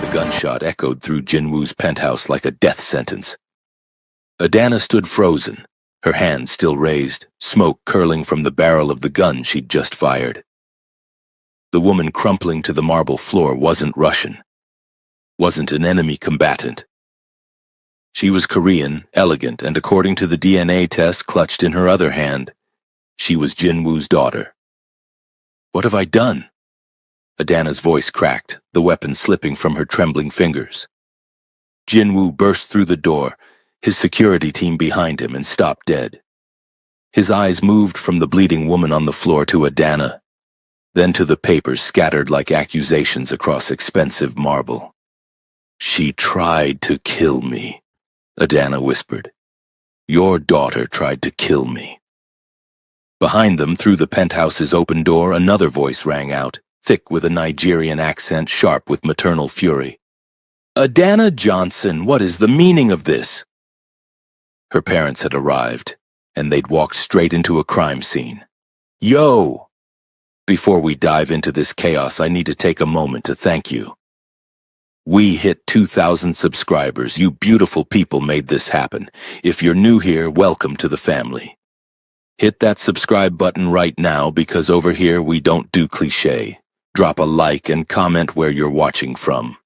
A gunshot echoed through Jinwoo's penthouse like a death sentence. Adana stood frozen, her hand still raised, smoke curling from the barrel of the gun she'd just fired. The woman crumpling to the marble floor wasn't Russian, wasn't an enemy combatant. She was Korean, elegant, and according to the DNA test clutched in her other hand, she was Jinwoo's daughter. "What have I done?" Adana's voice cracked, the weapon slipping from her trembling fingers. Jinwoo burst through the door, his security team behind him, and stopped dead. His eyes moved from the bleeding woman on the floor to Adana, then to the papers scattered like accusations across expensive marble. "She tried to kill me," Adana whispered. "Your daughter tried to kill me." Behind them, through the penthouse's open door, another voice rang out, thick with a Nigerian accent, sharp with maternal fury. "Adana Johnson, what is the meaning of this?" Her parents had arrived, and they'd walked straight into a crime scene. "Yo! Before we dive into this chaos, I need to take a moment to thank you. We hit 2,000 subscribers. You beautiful people made this happen. If you're new here, welcome to the family. Hit that subscribe button right now because over here we don't do cliché. Drop a like and comment where you're watching from.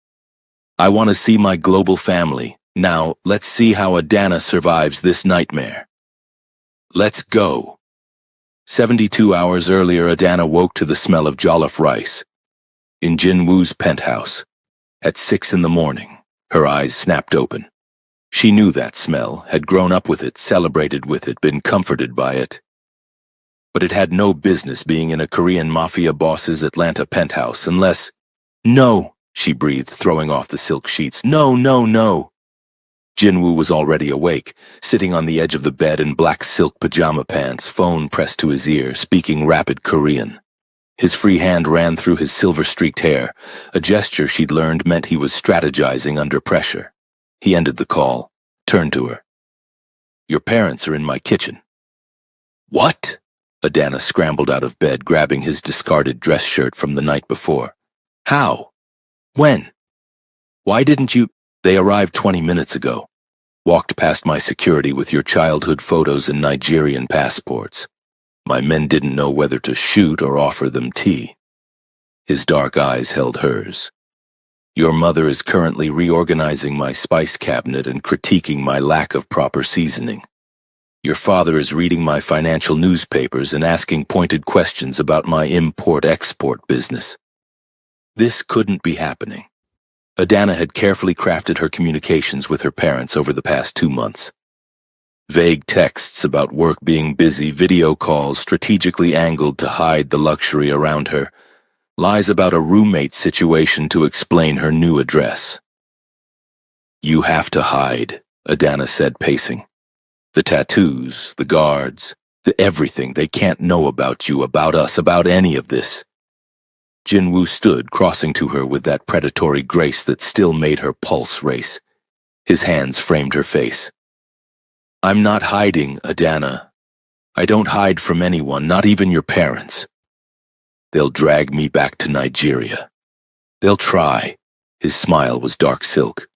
I want to see my global family. Now, let's see how Adana survives this nightmare. Let's go." 72 hours earlier, Adana woke to the smell of jollof rice. In Jinwoo's penthouse. At 6 in the morning, her eyes snapped open. She knew that smell, had grown up with it, celebrated with it, been comforted by it. But it had no business being in a Korean Mafia Boss's Atlanta penthouse unless— "No," she breathed, throwing off the silk sheets. "No, no, no." Jinwoo was already awake, sitting on the edge of the bed in black silk pajama pants, phone pressed to his ear, speaking rapid Korean. His free hand ran through his silver-streaked hair, a gesture she'd learned meant he was strategizing under pressure. He ended the call, turned to her. "Your parents are in my kitchen." "What?" Adana scrambled out of bed, grabbing his discarded dress shirt from the night before. "How? When? Why didn't you—" "They arrived 20 minutes ago. Walked past my security with your childhood photos and Nigerian passports. My men didn't know whether to shoot or offer them tea." His dark eyes held hers. "Your mother is currently reorganizing my spice cabinet and critiquing my lack of proper seasoning. Your father is reading my financial newspapers and asking pointed questions about my import-export business." This couldn't be happening. Adana had carefully crafted her communications with her parents over the past 2 months. Vague texts about work being busy, video calls strategically angled to hide the luxury around her, lies about a roommate situation to explain her new address. "You have to hide," Adana said, pacing. "The tattoos, the guards, the everything. They can't know about you, about us, about any of this." Jinwoo stood, crossing to her with that predatory grace that still made her pulse race. His hands framed her face. "I'm not hiding, Adana. I don't hide from anyone, not even your parents. They'll drag me back to Nigeria. They'll try." His smile was dark silk.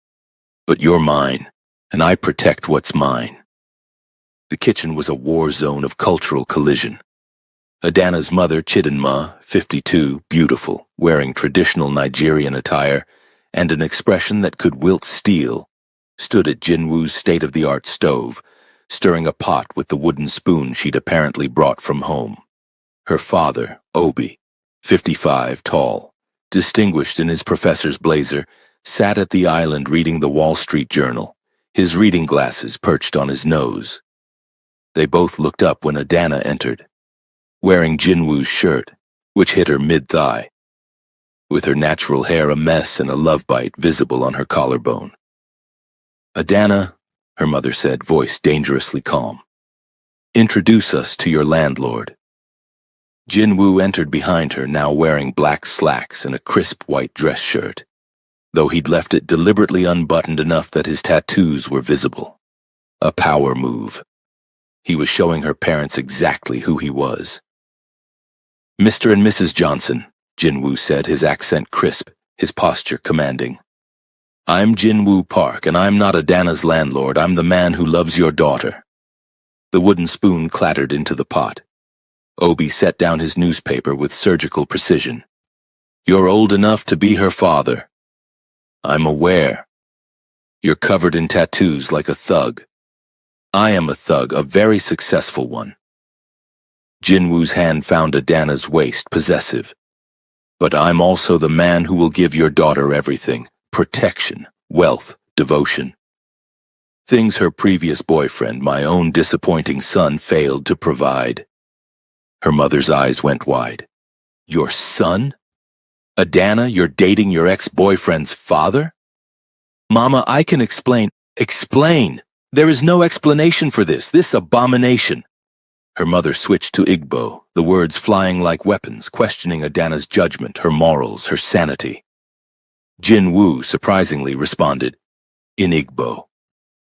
"But you're mine, and I protect what's mine." The kitchen was a war zone of cultural collision. Adana's mother, Chidinma, 52, beautiful, wearing traditional Nigerian attire and an expression that could wilt steel, stood at Jinwoo's state-of-the-art stove, stirring a pot with the wooden spoon she'd apparently brought from home. Her father, Obi, 55, tall, distinguished in his professor's blazer, sat at the island reading the Wall Street Journal, his reading glasses perched on his nose. They both looked up when Adana entered, wearing Jinwoo's shirt, which hit her mid-thigh, with her natural hair a mess and a love bite visible on her collarbone. "Adana," her mother said, voice dangerously calm. "Introduce us to your landlord." Jinwoo entered behind her, now wearing black slacks and a crisp white dress shirt, though he'd left it deliberately unbuttoned enough that his tattoos were visible. A power move. He was showing her parents exactly who he was. "Mr. and Mrs. Johnson," Jinwoo said, his accent crisp, his posture commanding. I'm Jinwoo Park, and I'm not Adana's landlord. I'm the man who loves your daughter. The wooden spoon clattered into the pot. Obi set down his newspaper with surgical precision. You're old enough to be her father. I'm aware. You're covered in tattoos like a thug. I am a thug, a very successful one. Jinwoo's hand found Adana's waist, possessive. But I'm also the man who will give your daughter everything: protection, wealth, devotion. Things her previous boyfriend, my own disappointing son, failed to provide. Her mother's eyes went wide. Your son? Adana, you're dating your ex-boyfriend's father? Mama, I can explain. Explain! There is no explanation for this abomination. Her mother switched to Igbo, the words flying like weapons, questioning Adana's judgment, her morals, her sanity. Jinwoo surprisingly responded, in Igbo,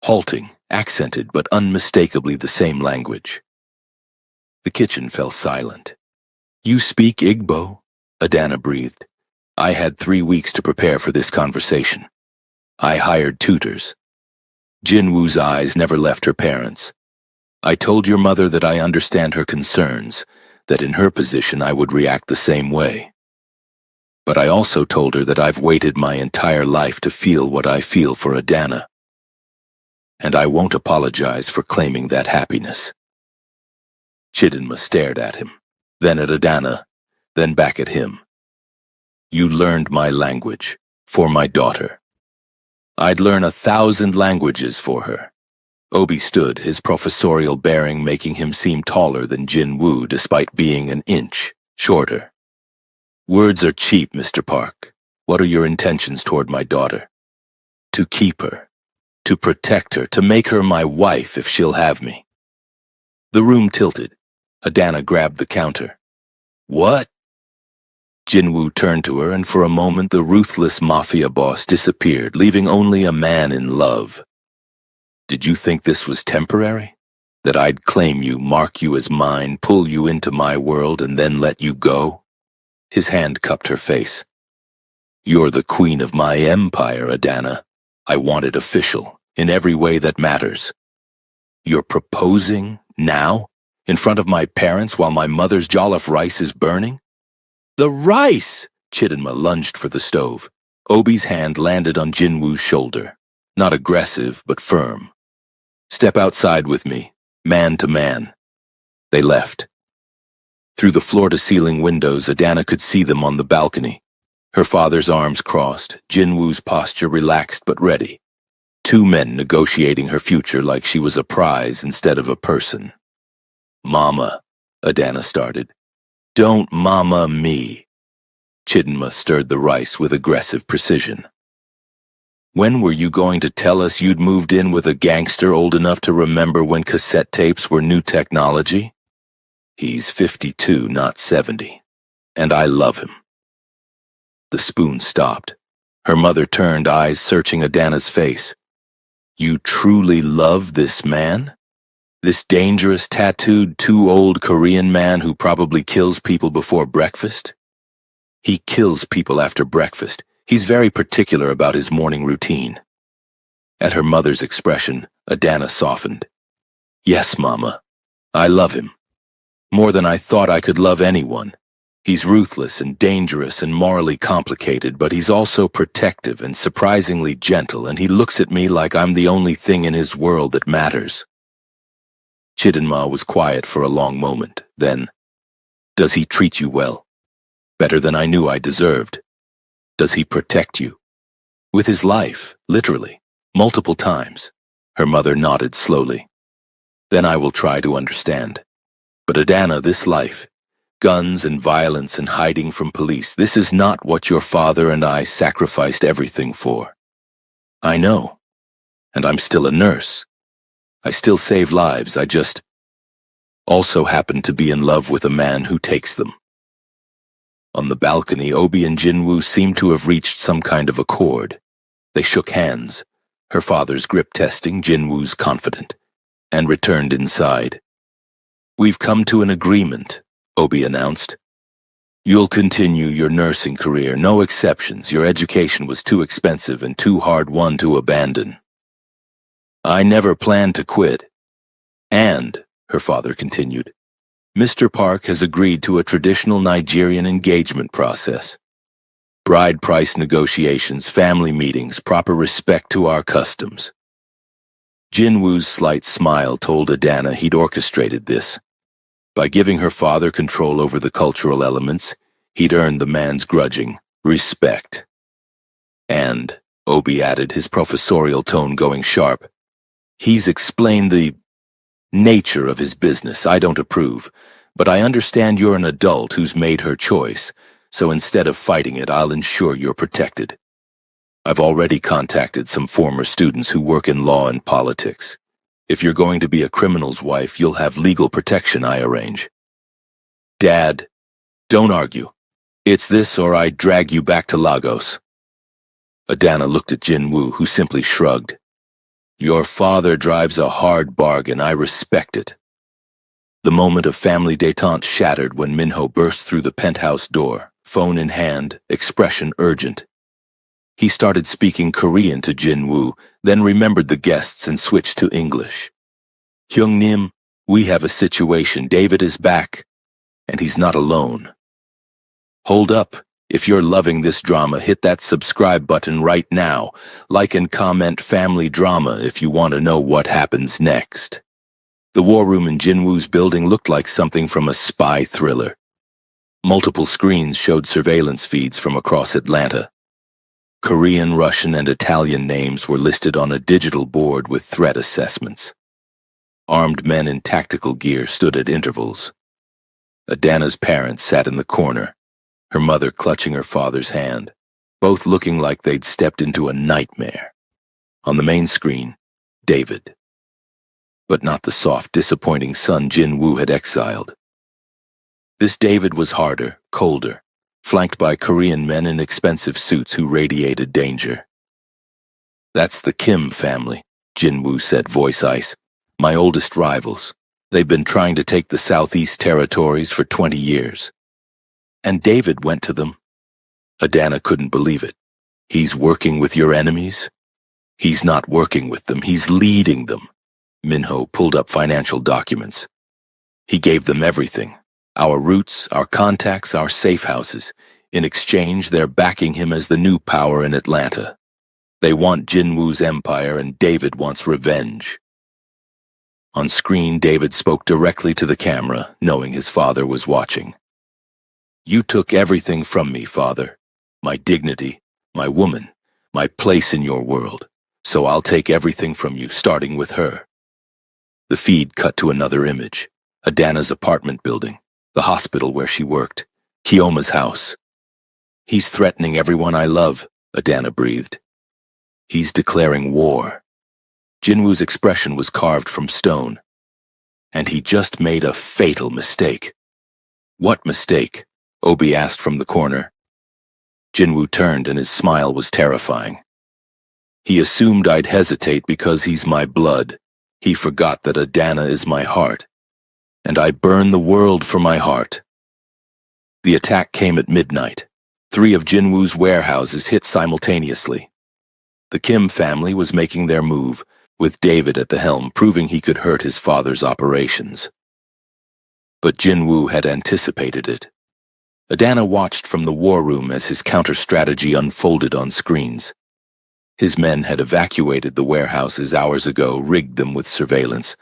halting, accented but unmistakably the same language. The kitchen fell silent. You speak Igbo? Adana breathed. I had 3 weeks to prepare for this conversation. I hired tutors. Jinwoo's eyes never left her parents. I told your mother that I understand her concerns, that in her position I would react the same way. But I also told her that I've waited my entire life to feel what I feel for Adana. And I won't apologize for claiming that happiness. Chidinma stared at him, then at Adana, then back at him. You learned my language, for my daughter. I'd learn 1,000 languages for her. Obi stood, his professorial bearing making him seem taller than Jinwoo despite being an inch shorter. Words are cheap, Mr. Park. What are your intentions toward my daughter? To keep her, to protect her, to make her my wife if she'll have me. The room tilted. Adana grabbed the counter. What? Jinwoo turned to her, and for a moment the ruthless mafia boss disappeared, leaving only a man in love. Did you think this was temporary? That I'd claim you, mark you as mine, pull you into my world, and then let you go? His hand cupped her face. You're the queen of my empire, Adana. I want it official, in every way that matters. You're proposing now? In front of my parents while my mother's jollof rice is burning? The rice! Chidinma lunged for the stove. Obi's hand landed on Jinwoo's shoulder. Not aggressive, but firm. Step outside with me, man to man. They left. Through the floor-to-ceiling windows, Adana could see them on the balcony. Her father's arms crossed, Jinwoo's posture relaxed but ready. 2 men negotiating her future like she was a prize instead of a person. Mama, Adana started. Don't mama me. Chidinma stirred the rice with aggressive precision. When were you going to tell us you'd moved in with a gangster old enough to remember when cassette tapes were new technology? He's 52, not 70. And I love him. The spoon stopped. Her mother turned, eyes searching Adana's face. You truly love this man? This dangerous, tattooed, too old Korean man who probably kills people before breakfast? He kills people after breakfast. He's very particular about his morning routine. At her mother's expression, Adana softened. Yes, Mama. I love him. More than I thought I could love anyone. He's ruthless and dangerous and morally complicated, but he's also protective and surprisingly gentle, and he looks at me like I'm the only thing in his world that matters. Chidinma was quiet for a long moment. Then, does he treat you well? Better than I knew I deserved. Does he protect you? With his life, literally, multiple times. Her mother nodded slowly. Then I will try to understand. But Adana, this life, guns and violence and hiding from police, this is not what your father and I sacrificed everything for. I know. And I'm still a nurse. I still save lives. I just also happen to be in love with a man who takes them. On the balcony, Obi and Jinwoo seemed to have reached some kind of accord. They shook hands, her father's grip testing, Jinwoo's confident, and returned inside. We've come to an agreement, Obi announced. You'll continue your nursing career, no exceptions. Your education was too expensive and too hard-won to abandon. I never planned to quit. And, her father continued, Mr. Park has agreed to a traditional Nigerian engagement process. Bride price negotiations, family meetings, proper respect to our customs. Jinwoo's slight smile told Adana he'd orchestrated this. By giving her father control over the cultural elements, he'd earned the man's grudging respect. And, Obi added, his professorial tone going sharp, he's explained the nature of his business. I don't approve, but I understand you're an adult who's made her choice, so instead of fighting it, I'll ensure you're protected. I've already contacted some former students who work in law and politics. If you're going to be a criminal's wife, you'll have legal protection I arrange. Dad, don't argue. It's this or I drag you back to Lagos. Adana looked at Jinwoo, who simply shrugged. Your father drives a hard bargain. I respect it. The moment of family détente shattered when Minho burst through the penthouse door, phone in hand, expression urgent. He started speaking Korean to Jinwoo, then remembered the guests and switched to English. Hyungnim, we have a situation. David is back, and he's not alone. Hold up. If you're loving this drama, hit that subscribe button right now. Like and comment family drama if you want to know what happens next. The war room in Jinwoo's building looked like something from a spy thriller. Multiple screens showed surveillance feeds from across Atlanta. Korean, Russian, and Italian names were listed on a digital board with threat assessments. Armed men in tactical gear stood at intervals. Adana's parents sat in the corner, her mother clutching her father's hand, both looking like they'd stepped into a nightmare. On the main screen, David. But not the soft, disappointing son Jinwoo had exiled. This David was harder, colder, flanked by Korean men in expensive suits who radiated danger. That's the Kim family, Jinwoo said, voice ice. My oldest rivals. They've been trying to take the Southeast territories for 20 years. And David went to them. Adana couldn't believe it. He's working with your enemies? He's not working with them, he's leading them. Minho pulled up financial documents. He gave them everything. Our routes, our contacts, our safe houses. In exchange, they're backing him as the new power in Atlanta. They want Jinwoo's empire and David wants revenge. On screen, David spoke directly to the camera, knowing his father was watching. You took everything from me, Father. My dignity, my woman, my place in your world. So I'll take everything from you, starting with her. The feed cut to another image. Adana's apartment building. The hospital where she worked, Kioma's house. He's threatening everyone I love, Adana breathed. He's declaring war. Jinwoo's expression was carved from stone. And he just made a fatal mistake. What mistake? Obi asked from the corner. Jinwoo turned and his smile was terrifying. He assumed I'd hesitate because he's my blood. He forgot that Adana is my heart. And I burn the world for my heart. The attack came at midnight. 3 of Jinwoo's warehouses hit simultaneously. The Kim family was making their move, with David at the helm, proving he could hurt his father's operations. But Jinwoo had anticipated it. Adana watched from the war room as his counter-strategy unfolded on screens. His men had evacuated the warehouses hours ago, rigged them with surveillance,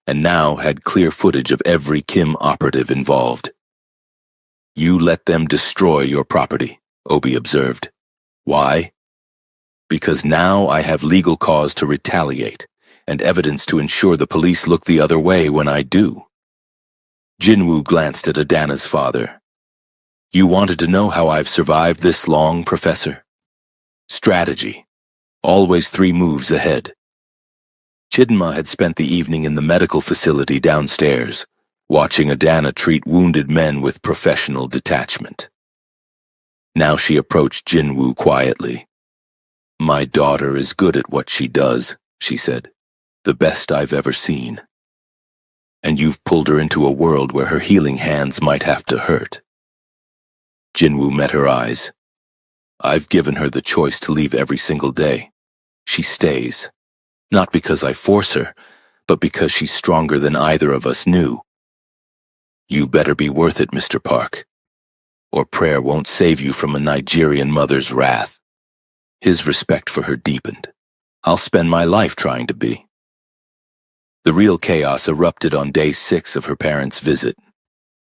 and now had clear footage of every Kim operative involved. You let them destroy your property, Obi observed. Why? Because now I have legal cause to retaliate, and evidence to ensure the police look the other way when I do. Jinwoo glanced at Adana's father. You wanted to know how I've survived this long, Professor? Strategy. Always 3 moves ahead. Chidinma had spent the evening in the medical facility downstairs, watching Adana treat wounded men with professional detachment. Now she approached Jinwoo quietly. My daughter is good at what she does, she said. The best I've ever seen. And you've pulled her into a world where her healing hands might have to hurt. Jinwoo met her eyes. I've given her the choice to leave every single day. She stays. Not because I force her, but because she's stronger than either of us knew. You better be worth it, Mr. Park, or prayer won't save you from a Nigerian mother's wrath. His respect for her deepened. I'll spend my life trying to be. The real chaos erupted on day 6 of her parents' visit.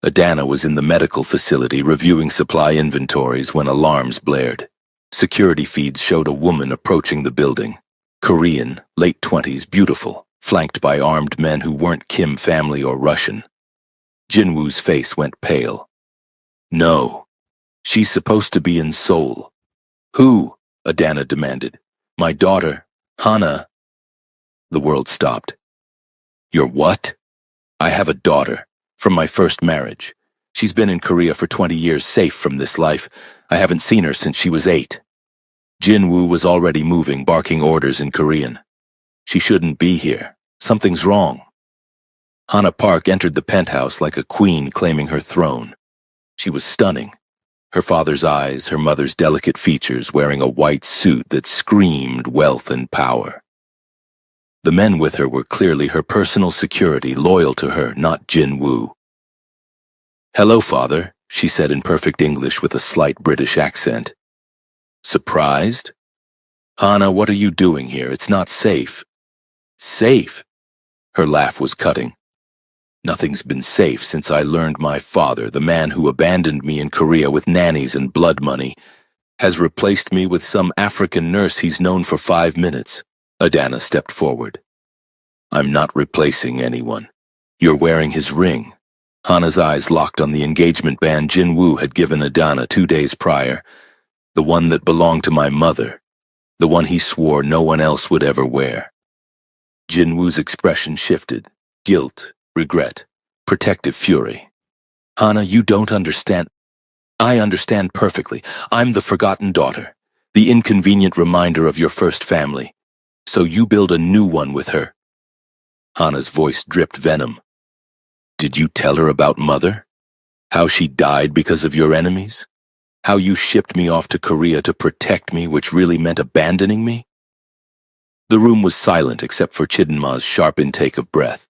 Adana was in the medical facility reviewing supply inventories when alarms blared. Security feeds showed a woman approaching the building. Korean, late 20s, beautiful, flanked by armed men who weren't Kim family or Russian. Jinwoo's face went pale. No, she's supposed to be in Seoul. Who? Adana demanded. My daughter, Hana. The world stopped. Your what? I have a daughter, from my first marriage. She's been in Korea for 20 years, safe from this life. I haven't seen her since she was 8. Jinwoo was already moving, barking orders in Korean. She shouldn't be here. Something's wrong. Hana Park entered the penthouse like a queen claiming her throne. She was stunning. Her father's eyes, her mother's delicate features, wearing a white suit that screamed wealth and power. The men with her were clearly her personal security, loyal to her, not Jinwoo. Hello, father, she said in perfect English with a slight British accent. Surprised? Hana, what are you doing here? It's not safe. Safe? Her laugh was cutting. Nothing's been safe since I learned my father, the man who abandoned me in Korea with nannies and blood money, has replaced me with some African nurse he's known for 5 minutes. Adana stepped forward. I'm not replacing anyone. You're wearing his ring. Hana's eyes locked on the engagement band Jinwoo had given Adana 2 days prior, the one that belonged to my mother, the one he swore no one else would ever wear. Jinwoo's expression shifted. Guilt, regret, protective fury. Hana, you don't understand. I understand perfectly. I'm the forgotten daughter, the inconvenient reminder of your first family. So you build a new one with her. Hana's voice dripped venom. Did you tell her about Mother? How she died because of your enemies? How you shipped me off to Korea to protect me, which really meant abandoning me? The room was silent except for Chidinma's sharp intake of breath.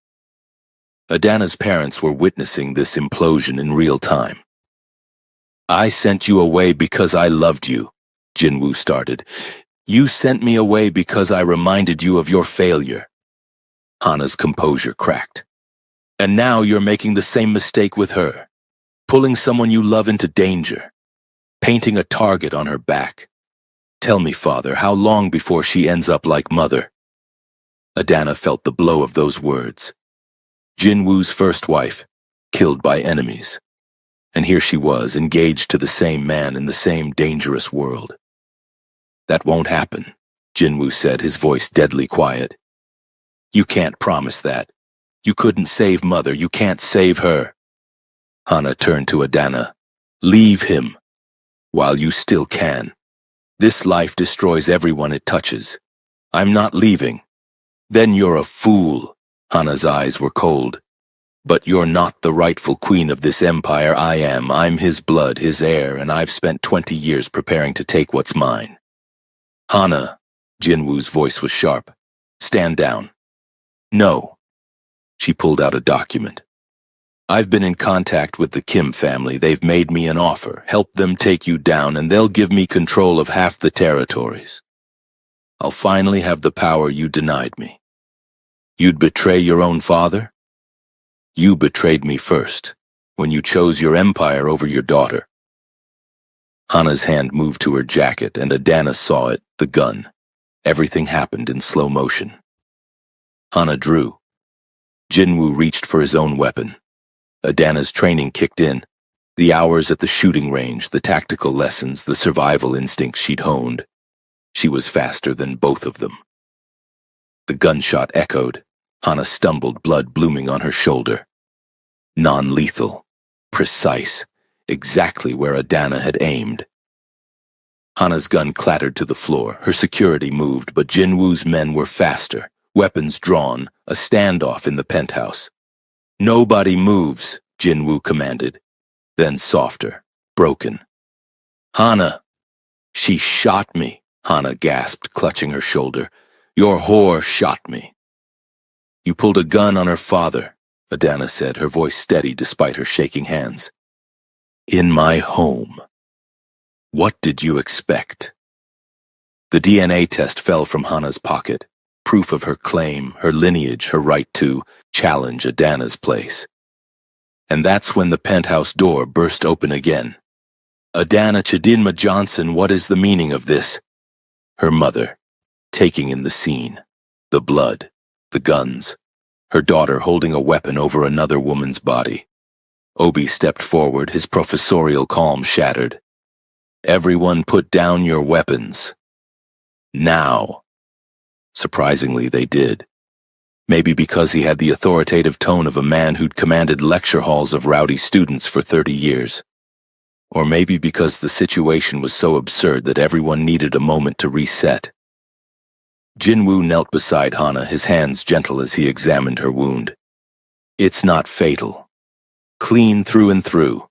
Adana's parents were witnessing this implosion in real time. I sent you away because I loved you, Jinwoo started. You sent me away because I reminded you of your failure. Hana's composure cracked. And now you're making the same mistake with her, pulling someone you love into danger, painting a target on her back. Tell me, father, how long before she ends up like Mother? Adana felt the blow of those words. Jinwoo's first wife, killed by enemies. And here she was, engaged to the same man in the same dangerous world. That won't happen, Jinwoo said, his voice deadly quiet. You can't promise that. You couldn't save Mother, you can't save her. Hana turned to Adana. Leave him, while you still can. This life destroys everyone it touches. I'm not leaving. Then you're a fool. Hana's eyes were cold. But you're not the rightful queen of this empire. I am. I'm his blood, his heir, and I've spent 20 years preparing to take what's mine. Hana, Jinwoo's voice was sharp. Stand down. No. She pulled out a document. I've been in contact with the Kim family. They've made me an offer. Help them take you down, and they'll give me control of half the territories. I'll finally have the power you denied me. You'd betray your own father? You betrayed me first, when you chose your empire over your daughter. Hana's hand moved to her jacket, and Adana saw it, the gun. Everything happened in slow motion. Hana drew. Jinwoo reached for his own weapon. Adana's training kicked in. The hours at the shooting range, the tactical lessons, the survival instincts she'd honed. She was faster than both of them. The gunshot echoed. Hana stumbled, blood blooming on her shoulder. Non-lethal, precise, exactly where Adana had aimed. Hana's gun clattered to the floor. Her security moved, but Jinwoo's men were faster, weapons drawn, a standoff in the penthouse. Nobody moves, Jinwoo commanded. Then softer, broken. Hana, she shot me, Hana gasped, clutching her shoulder. Your whore shot me. You pulled a gun on her father, Adana said, her voice steady despite her shaking hands. In my home. What did you expect? The DNA test fell from Hana's pocket, proof of her claim, her lineage, her right to challenge Adana's place. And that's when the penthouse door burst open again. Adana Chidinma Johnson, what is the meaning of this? Her mother, taking in the scene, the blood, the guns, her daughter holding a weapon over another woman's body. Obi stepped forward, his professorial calm shattered. Everyone put down your weapons. Now. Surprisingly, they did. Maybe because he had the authoritative tone of a man who'd commanded lecture halls of rowdy students for 30 years. Or maybe because the situation was so absurd that everyone needed a moment to reset. Jinwoo knelt beside Hana, his hands gentle as he examined her wound. It's not fatal. Clean through and through.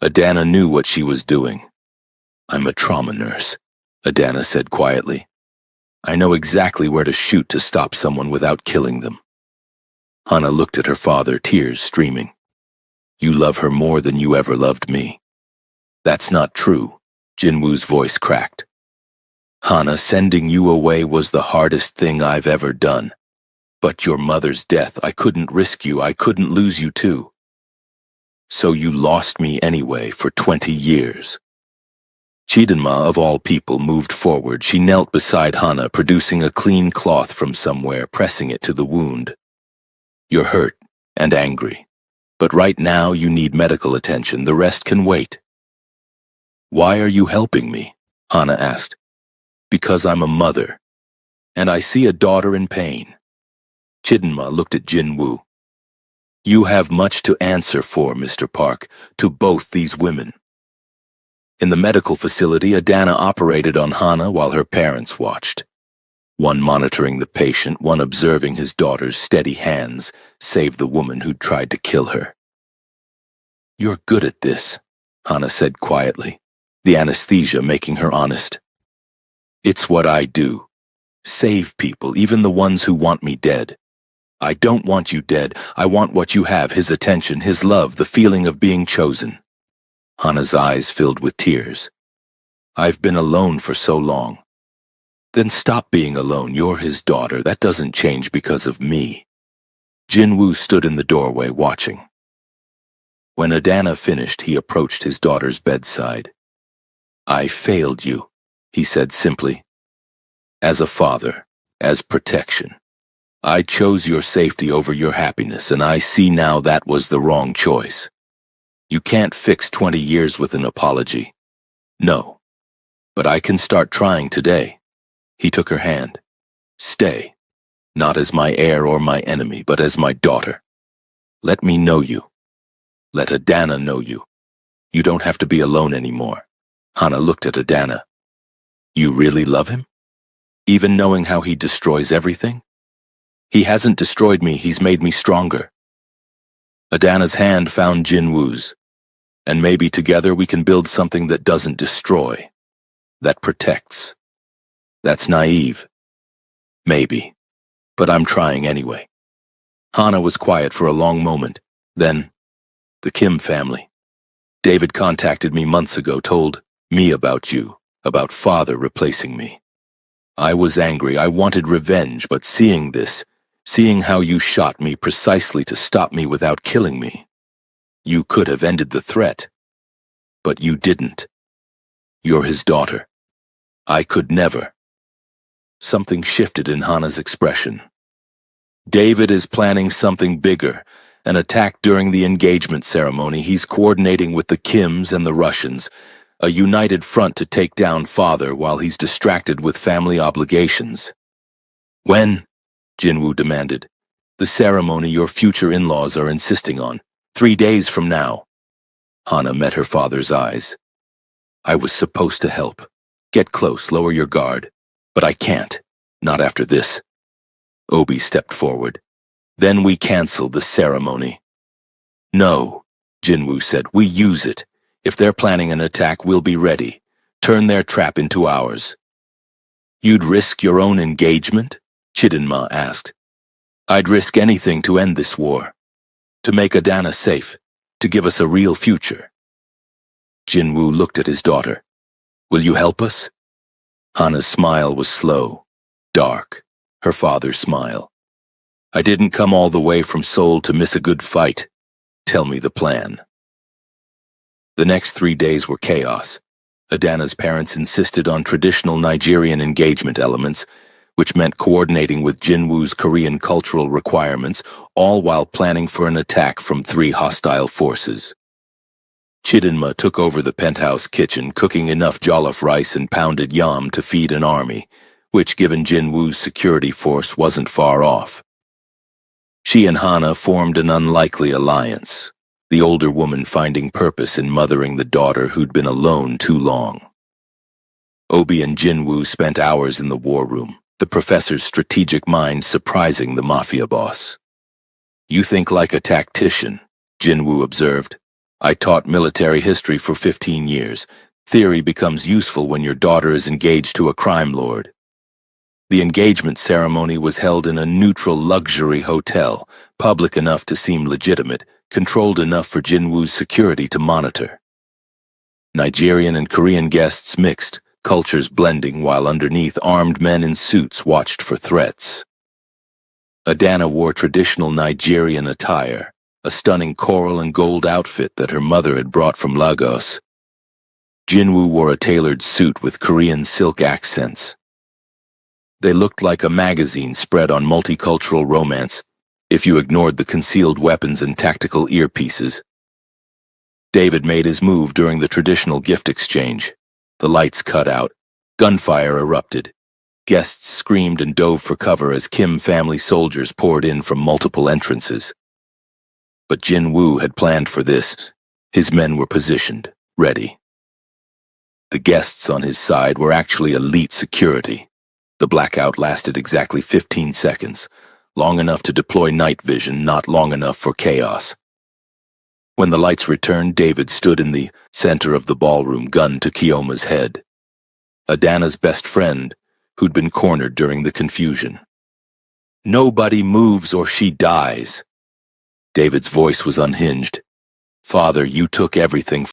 Adana knew what she was doing. I'm a trauma nurse, Adana said quietly. I know exactly where to shoot to stop someone without killing them. Hana looked at her father, tears streaming. You love her more than you ever loved me. That's not true, Jinwoo's voice cracked. Hana, sending you away was the hardest thing I've ever done. But your mother's death, I couldn't risk you, I couldn't lose you too. So you lost me anyway for 20 years. Chidinma, of all people, moved forward. She knelt beside Hana, producing a clean cloth from somewhere, pressing it to the wound. You're hurt and angry, but right now you need medical attention. The rest can wait. Why are you helping me? Hana asked. Because I'm a mother, and I see a daughter in pain. Chidinma looked at Jinwoo. You have much to answer for, Mr. Park, to both these women. In the medical facility, Adana operated on Hana while her parents watched. One monitoring the patient, one observing his daughter's steady hands save the woman who'd tried to kill her. You're good at this, Hana said quietly, the anesthesia making her honest. It's what I do. Save people, even the ones who want me dead. I don't want you dead. I want what you have, his attention, his love, the feeling of being chosen. Hana's eyes filled with tears. I've been alone for so long. Then stop being alone. You're his daughter. That doesn't change because of me. Jinwoo stood in the doorway watching. When Adana finished, he approached his daughter's bedside. I failed you, he said simply. As a father, as protection. I chose your safety over your happiness, and I see now that was the wrong choice. You can't fix 20 years with an apology. No. But I can start trying today. He took her hand. Stay. Not as my heir or my enemy, but as my daughter. Let me know you. Let Adana know you. You don't have to be alone anymore. Hana looked at Adana. You really love him? Even knowing how he destroys everything? He hasn't destroyed me, he's made me stronger. Adana's hand found Jinwoo's. And maybe together we can build something that doesn't destroy, that protects. That's naive. Maybe. But I'm trying anyway. Hana was quiet for a long moment. Then, the Kim family. David contacted me months ago, told me about you, about father replacing me. I was angry, I wanted revenge, but seeing this, seeing how you shot me precisely to stop me without killing me, you could have ended the threat. But you didn't. You're his daughter. I could never. Something shifted in Hana's expression. David is planning something bigger, an attack during the engagement ceremony. He's coordinating with the Kims and the Russians, a united front to take down father while he's distracted with family obligations. When? Jinwoo demanded. The ceremony your future in-laws are insisting on. 3 days from now. Hana met her father's eyes. I was supposed to help. Get close, lower your guard. But I can't. Not after this. Obi stepped forward. Then we cancel the ceremony. No, Jinwoo said. We use it. If they're planning an attack, we'll be ready. turn their trap into ours. You'd risk your own engagement? Chidinma asked. I'd risk anything to end this war, to make Adana safe, to give us a real future. Jinwoo looked at his daughter. Will you help us? Hana's smile was slow, dark, her father's smile. I didn't come all the way from Seoul to miss a good fight. Tell me the plan. The next 3 days were chaos. Adana's parents insisted on traditional Nigerian engagement elements, which meant coordinating with Jinwoo's Korean cultural requirements, all while planning for an attack from 3 hostile forces. Chidinma took over the penthouse kitchen, cooking enough jollof rice and pounded yam to feed an army, which, given Jinwoo's security force, wasn't far off. She and Hana formed an unlikely alliance, the older woman finding purpose in mothering the daughter who'd been alone too long. Obi and Jinwoo spent hours in the war room, the professor's strategic mind surprising the mafia boss. You think like a tactician, Jinwoo observed. I taught military history for 15 years. Theory becomes useful when your daughter is engaged to a crime lord. The engagement ceremony was held in a neutral luxury hotel, public enough to seem legitimate, controlled enough for Jinwoo's security to monitor. Nigerian and Korean guests mixed, cultures blending, while underneath armed men in suits watched for threats. Adana wore traditional Nigerian attire, a stunning coral and gold outfit that her mother had brought from Lagos. Jinwoo wore a tailored suit with Korean silk accents. They looked like a magazine spread on multicultural romance, if you ignored the concealed weapons and tactical earpieces. David made his move during the traditional gift exchange. The lights cut out. Gunfire erupted. Guests screamed and dove for cover as Kim family soldiers poured in from multiple entrances. But Jinwoo had planned for this. His men were positioned, ready. The guests on his side were actually elite security. The blackout lasted exactly 15 seconds, long enough to deploy night vision, not long enough for chaos. When the lights returned, David stood in the center of the ballroom, gun to Kiyoma's head. Adana's best friend, who'd been cornered during the confusion. Nobody moves or she dies. David's voice was unhinged. Father, you took everything